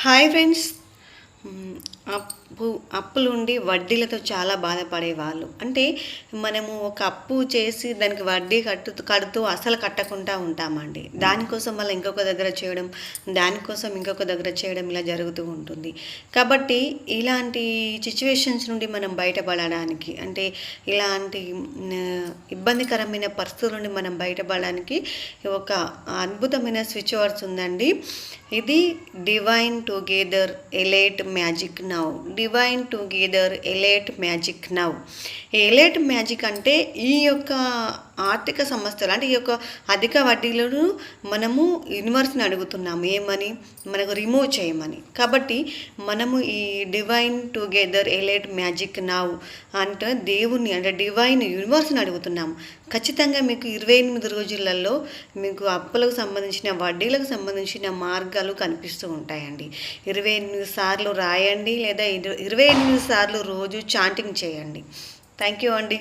Hi friends. అప్పు అప్పులుండి వడ్డీలతో చాలా బాధపడేవాళ్ళు. అంటే మనము ఒక అప్పు చేసి దానికి వడ్డీ కడుతూ అసలు కట్టకుండా ఉంటామండి. దానికోసం మళ్ళీ ఇంకొక దగ్గర చేయడం, దానికోసం ఇంకొక దగ్గర చేయడం ఇలా జరుగుతూ ఉంటుంది. కాబట్టి ఇలాంటి సిచ్యువేషన్స్ నుండి మనం బయటపడడానికి అంటే ఇలాంటి ఇబ్బందికరమైన పరిస్థితుల నుండి మనం బయటపడడానికి ఒక అద్భుతమైన స్విచ్ వర్డ్స్ ఉందండి. ఇది divine together elite magic now. Divine together elite magic now. Elite magic అంటే ఈ యొక్క ఆర్థిక సమస్యలు అంటే ఈ యొక్క అధిక వడ్డీలను మనము యూనివర్స్ని అడుగుతున్నాము ఏమని, మనకు రిమూవ్ చేయమని. కాబట్టి మనము ఈ divine together elite magic now అంటే దేవుణ్ణి అంటే డివైన్ యూనివర్స్ని అడుగుతున్నాము. ఖచ్చితంగా మీకు 28 రోజులలో మీకు అప్పులకు సంబంధించిన వడ్డీలకు సంబంధించిన మార్గాలు కనిపిస్తూ ఉంటాయండి. 28 సార్లు రాయండి లేదా 28 సార్లు రోజు చాంటింగ్ చేయండి. థ్యాంక్ యూ అండి.